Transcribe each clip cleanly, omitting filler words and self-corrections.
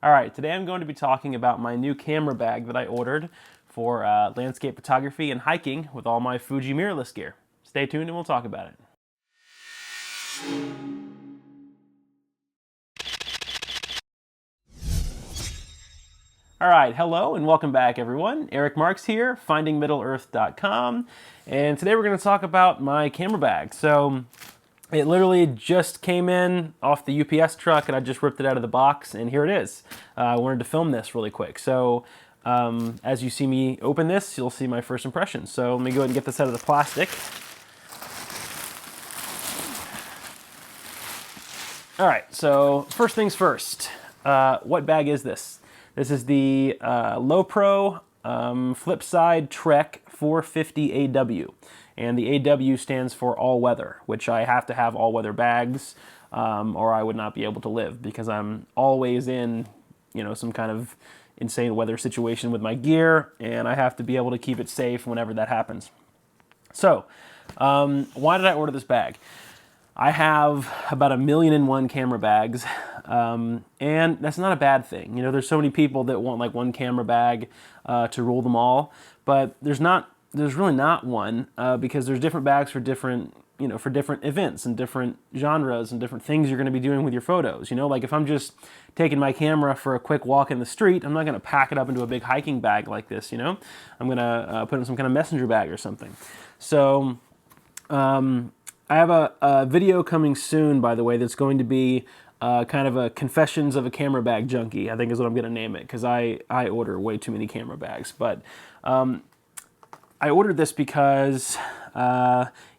All right, today I'm going to be talking about my new camera bag that I ordered for landscape photography and hiking with all my Fuji mirrorless gear. Stay tuned and we'll talk about it. All right, hello and welcome back everyone. Eric Marks here, findingmiddleearth.com, and today we're going to talk about my camera bag. So it literally just came in off the UPS truck and I just ripped it out of the box and here it is. I wanted to film this really quick. So as you see me open this, you'll see my first impressions. So let me go ahead and get this out of the plastic. All right, so first things first, what bag is this? This is the Lowepro Flipside Trek 450 AW. And the AW stands for all weather, which I have to have all weather bags or I would not be able to live because I'm always in, some kind of insane weather situation with my gear and I have to be able to keep it safe whenever that happens. So, why did I order this bag? I have about 1,000,001 camera bags, and that's not a bad thing. There's so many people that want like one camera bag to rule them all, but there's really not one because there's different bags for different, for different events and different genres and different things you're going to be doing with your photos. Like if I'm just taking my camera for a quick walk in the street, I'm not going to pack it up into a big hiking bag like this. I'm going to put it in some kind of messenger bag or something. So, I have a video coming soon, by the way, that's going to be kind of a confessions of a camera bag junkie, I think is what I'm going to name it, because I order way too many camera bags. But I ordered this because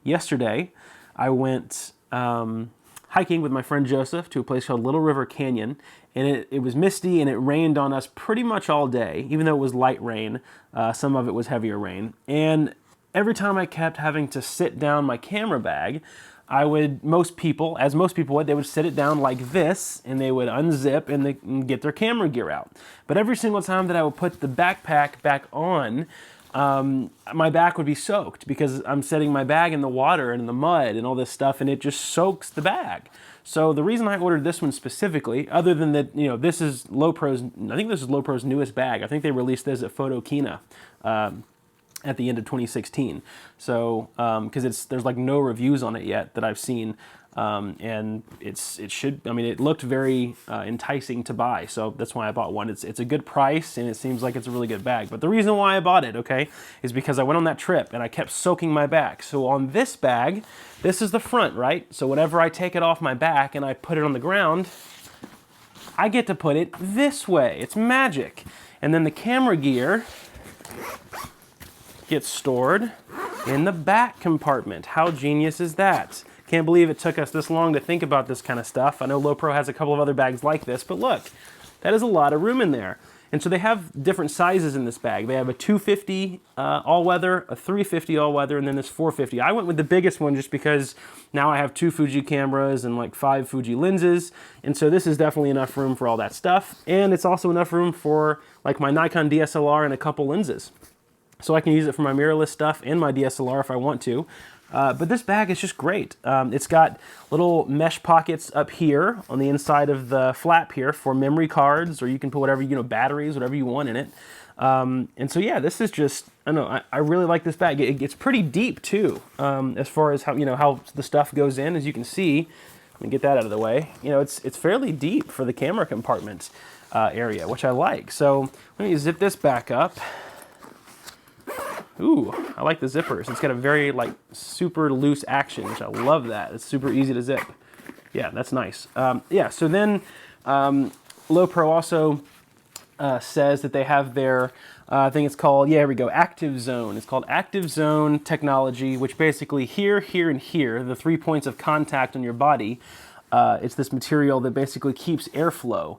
yesterday I went hiking with my friend Joseph to a place called Little River Canyon, and it was misty and it rained on us pretty much all day, even though it was light rain. Some of it was heavier rain. And every time I kept having to sit down my camera bag, most people would, they would sit it down like this and they would unzip and get their camera gear out. But every single time that I would put the backpack back on, my back would be soaked because I'm setting my bag in the water and in the mud and all this stuff, and it just soaks the bag. So the reason I ordered this one specifically, other than that, this is Lowepro's newest bag. I think they released this at Photokina at the end of 2016. So, because there's like no reviews on it yet that I've seen, and it looked very enticing to buy. So that's why I bought one. It's a good price and it seems like it's a really good bag. But the reason why I bought it, okay, is because I went on that trip and I kept soaking my back. So on this bag, this is the front, right? So whenever I take it off my back and I put it on the ground, I get to put it this way. It's magic. And then the camera gear gets stored in the back compartment. How genius is that? Can't believe it took us this long to think about this kind of stuff. I know Lowepro has a couple of other bags like this, but look, that is a lot of room in there. And so they have different sizes in this bag. They have a 250 all-weather, a 350 all-weather, and then this 450. I went with the biggest one just because now I have 2 Fuji cameras and like 5 Fuji lenses, and so this is definitely enough room for all that stuff. And it's also enough room for like my Nikon DSLR and a couple lenses. So I can use it for my mirrorless stuff and my DSLR if I want to. But this bag is just great. It's got little mesh pockets up here on the inside of the flap here for memory cards, or you can put whatever, batteries, whatever you want in it. And so yeah, this is just, I don't know, I really like this bag. It's pretty deep too, as far as how, how the stuff goes in. As you can see, let me get that out of the way. It's fairly deep for the camera compartment area, which I like. So let me zip this back up. Ooh, I like the zippers. It's got a very super loose action, which I love that. It's super easy to zip. Yeah, that's nice. Yeah, so then Lowepro also says that they have their, I think it's called, here we go, Active Zone. It's called Active Zone technology, which basically here, here, and here, the 3 points of contact on your body, it's this material that basically keeps airflow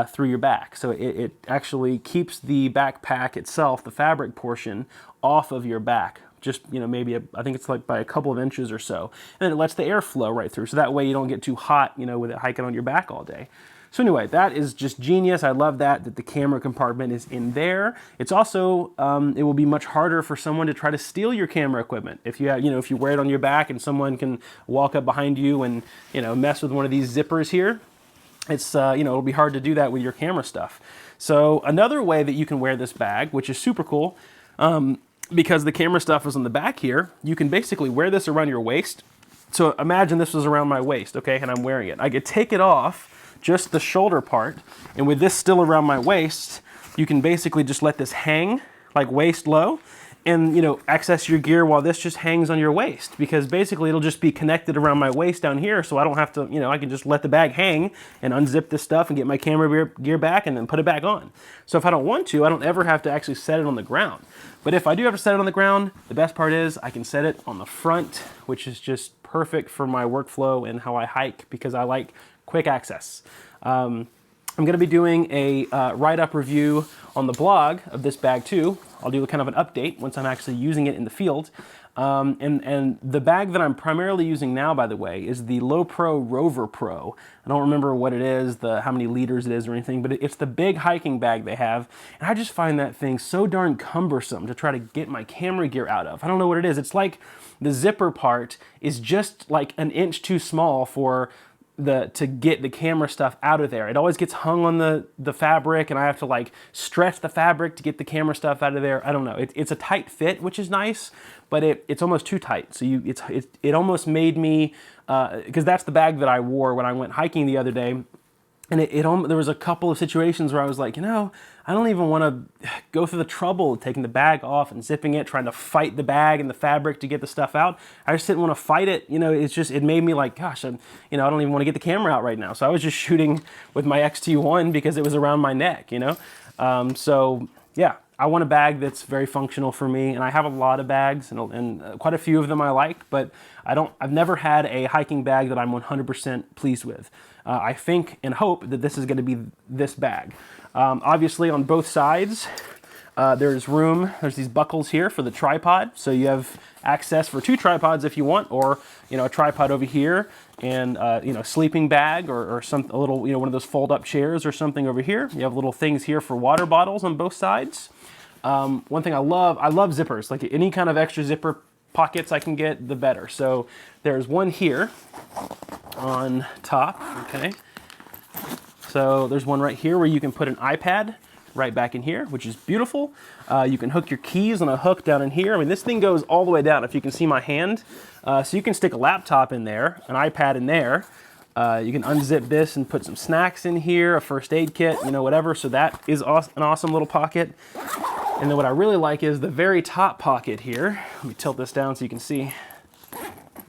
through your back. So it actually keeps the backpack itself, the fabric portion, off of your back. Just, maybe, I think it's like by a couple of inches or so. And then it lets the air flow right through. So that way you don't get too hot, with it hiking on your back all day. So anyway, that is just genius. I love that the camera compartment is in there. It's also, it will be much harder for someone to try to steal your camera equipment. If you have, if you wear it on your back and someone can walk up behind you and, mess with one of these zippers here, it's it'll be hard to do that with your camera stuff. So another way that you can wear this bag, which is super cool, because the camera stuff is on the back here, you can basically wear this around your waist. So imagine this was around my waist, okay, and I'm wearing it. I could take it off, just the shoulder part, and with this still around my waist, you can basically just let this hang like waist low, and access your gear while this just hangs on your waist, because basically it'll just be connected around my waist down here, so I don't have to, I can just let the bag hang and unzip this stuff and get my camera gear back and then put it back on. So if I don't want to, I don't ever have to actually set it on the ground. But if I do have to set it on the ground, the best part is I can set it on the front, which is just perfect for my workflow and how I hike, because I like quick access. I'm going to be doing a write-up review on the blog of this bag too. I'll do kind of an update once I'm actually using it in the field. And the bag that I'm primarily using now, by the way, is the Lowepro Rover Pro. I don't remember what it is, how many liters it is or anything, but it's the big hiking bag they have. And I just find that thing so darn cumbersome to try to get my camera gear out of. I don't know what it is. It's like the zipper part is just like an inch too small for to get the camera stuff out of there. It always gets hung on the fabric, and I have to like stretch the fabric to get the camera stuff out of there. I don't know. It's a tight fit, which is nice, but it's almost too tight. So it almost made me, because that's the bag that I wore when I went hiking the other day. And there was a couple of situations where I was like, I don't even want to go through the trouble of taking the bag off and zipping it, trying to fight the bag and the fabric to get the stuff out. I just didn't want to fight it. It made me like, gosh, I don't even want to get the camera out right now. So I was just shooting with my XT1 because it was around my neck, So yeah, I want a bag that's very functional for me. And I have a lot of bags and quite a few of them I like, but I've never had a hiking bag that I'm 100% pleased with. I think and hope that this is going to be this bag. Obviously on both sides, there's these buckles here for the tripod. So you have access for 2 tripods if you want, or, a tripod over here and, sleeping bag or a little, one of those fold up chairs or something over here. You have little things here for water bottles on both sides. One thing I love zippers, like any kind of extra zipper pockets I can get, the better. So there's one here on top, okay? So there's one right here where you can put an iPad right back in here, which is beautiful. You can hook your keys on a hook down in here. I mean, this thing goes all the way down, if you can see my hand. So you can stick a laptop in there, an iPad in there. You can unzip this and put some snacks in here, a first aid kit, whatever. So that is an awesome little pocket. And then what I really like is the very top pocket here. Let me tilt this down so you can see.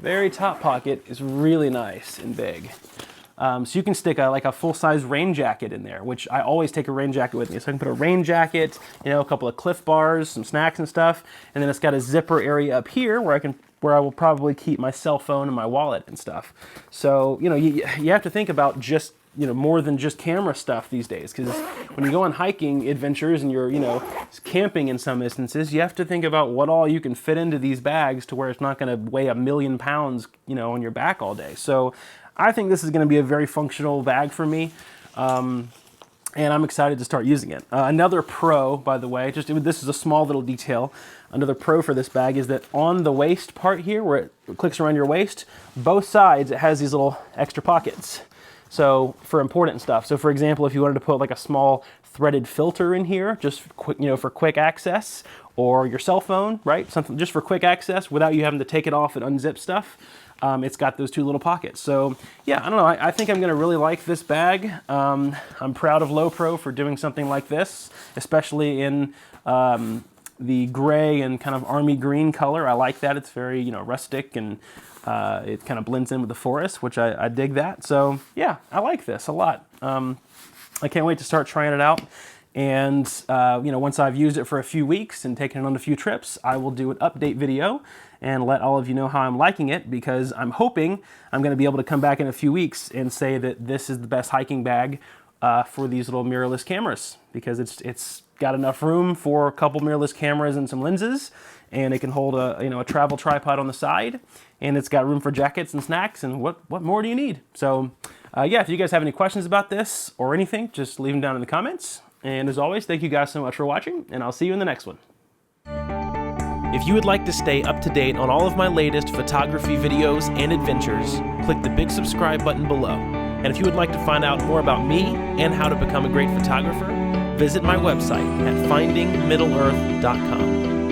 Very top pocket is really nice and big. So you can stick a full-size rain jacket in there, which I always take a rain jacket with me. So I can put a rain jacket, a couple of Cliff Bars, some snacks and stuff. And then it's got a zipper area up here where I will probably keep my cell phone and my wallet and stuff. So, you have to think about just, more than just camera stuff these days. Because when you go on hiking adventures and you're, camping in some instances, you have to think about what all you can fit into these bags to where it's not going to weigh 1,000,000 pounds, on your back all day. So I think this is going to be a very functional bag for me. And I'm excited to start using it. Another pro, by the way, this is a small little detail. Another pro for this bag is that on the waist part here, where it clicks around your waist, both sides, it has these little extra pockets. So for important stuff. So for example, if you wanted to put like a small threaded filter in here, just for quick access, or your cell phone, right? Something just for quick access without you having to take it off and unzip stuff. It's got those 2 little pockets. So yeah, I don't know. I think I'm going to really like this bag. I'm proud of Lowepro for doing something like this, especially in the gray and kind of army green color. I like that. It's very, rustic, and it kind of blends in with the forest, which I dig that. So yeah, I like this a lot. I can't wait to start trying it out. And once I've used it for a few weeks and taken it on a few trips, I will do an update video and let all of you know how I'm liking it, because I'm hoping I'm going to be able to come back in a few weeks and say that this is the best hiking bag for these little mirrorless cameras, because it's got enough room for a couple mirrorless cameras and some lenses, and it can hold a travel tripod on the side, and it's got room for jackets and snacks, and what more do you need? So yeah, if you guys have any questions about this or anything, just leave them down in the comments. And as always, thank you guys so much for watching, and I'll see you in the next one. If you would like to stay up to date on all of my latest photography videos and adventures, click the big subscribe button below. And if you would like to find out more about me and how to become a great photographer, visit my website at findingmiddleearth.com.